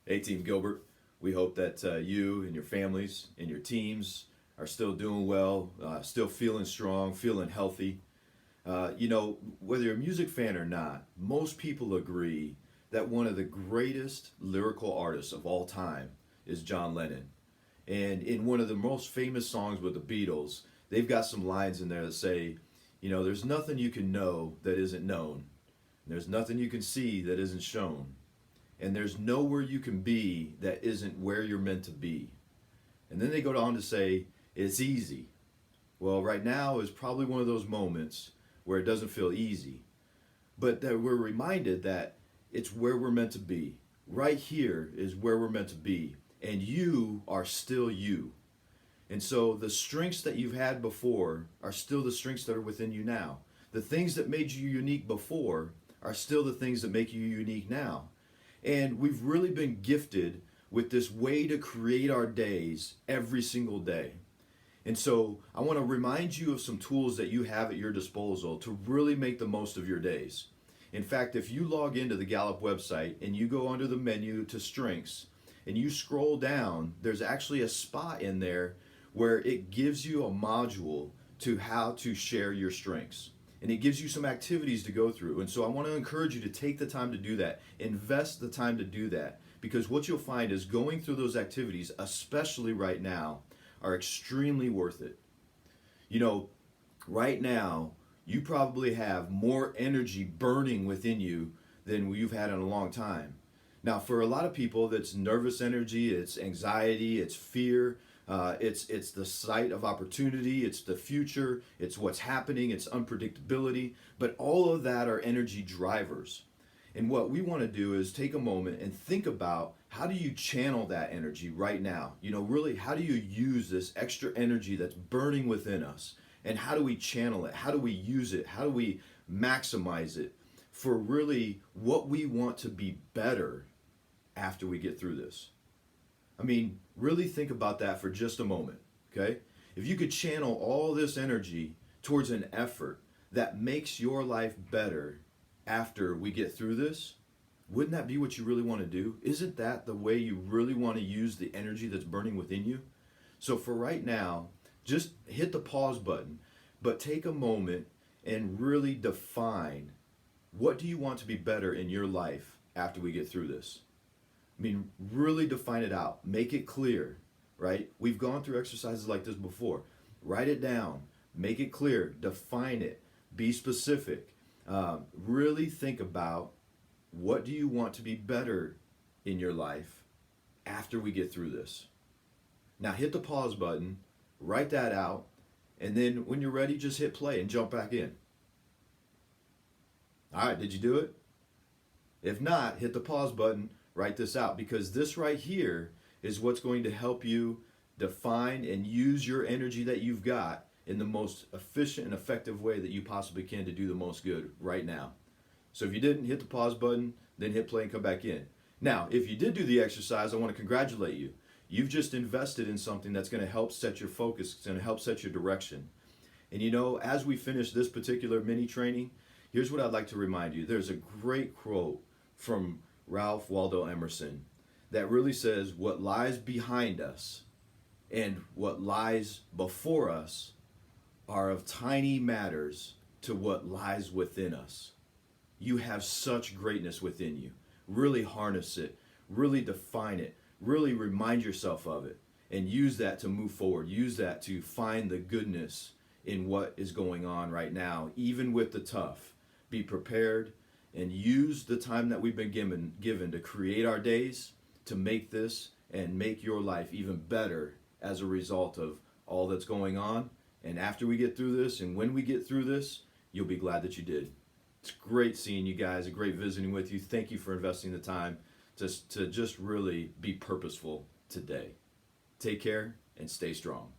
Hey, Team Gilbert. We hope that you and your families and your teams are still doing well, still feeling strong, feeling healthy. Whether you're a music fan or not, most people agree that one of the greatest lyrical artists of all time is John Lennon. And in one of the most famous songs with the Beatles, they've got some lines in there that say, there's nothing you can know that isn't known. There's nothing you can see that isn't shown. And there's nowhere you can be that isn't where you're meant to be. And then they go on to say, it's easy. Well, right now is probably one of those moments where it doesn't feel easy. But that we're reminded that it's where we're meant to be. Right here is where we're meant to be. And you are still you. And so the strengths that you've had before are still the strengths that are within you now. The things that made you unique before are still the things that make you unique now. And we've really been gifted with this way to create our days every single day. And so I want to remind you of some tools that you have at your disposal to really make the most of your days. In fact, if you log into the Gallup website and you go under the menu to strengths and you scroll down, there's actually a spot in there where it gives you a module to how to share your strengths. And it gives you some activities to go through. And so I want to encourage you to take the time to do that. Invest the time to do that. Because what you'll find is going through those activities, especially right now, are extremely worth it. Right now, you probably have more energy burning within you than you've had in a long time. Now, for a lot of people, that's nervous energy, it's anxiety, it's fear. It's the sight of opportunity, it's the future, it's what's happening, it's unpredictability, but all of that are energy drivers. And what we want to do is take a moment and think about how do you channel that energy right now? Really, how do you use this extra energy that's burning within us? And how do we channel it? How do we use it? How do we maximize it for really what we want to be better after we get through this? Really think about that for just a moment, okay? If you could channel all this energy towards an effort that makes your life better after we get through this, wouldn't that be what you really want to do? Isn't that the way you really want to use the energy that's burning within you? So for right now, just hit the pause button, but take a moment and really define what do you want to be better in your life after we get through this? Really define it out. Make it clear, right? We've gone through exercises like this before. Write it down. Make it clear. Define it. Be specific. Really think about what do you want to be better in your life after we get through this. Now hit the pause button. Write that out. And then when you're ready, just hit play and jump back in. All right, did you do it? If not, hit the pause button. Write this out, because this right here is what's going to help you define and use your energy that you've got in the most efficient and effective way that you possibly can to do the most good right now. So if you didn't, hit the pause button, then hit play and come back in. Now, if you did do the exercise, I want to congratulate you. You've just invested in something that's going to help set your focus, it's going to help set your direction. And as we finish this particular mini training, here's what I'd like to remind you. There's a great quote from Ralph Waldo Emerson that really says what lies behind us and what lies before us are of tiny matters to what lies within us. You have such greatness within you. Really harness it, really define it, really remind yourself of it, and use that to move forward. Use that to find the goodness in what is going on right now, even with the tough. Be prepared and use the time that we've been given to create our days, to make this and make your life even better as a result of all that's going on. And after we get through this, and when we get through this, you'll be glad that you did. It's great seeing you guys, great visiting with you. Thank you for investing the time to just really be purposeful today. Take care and stay strong.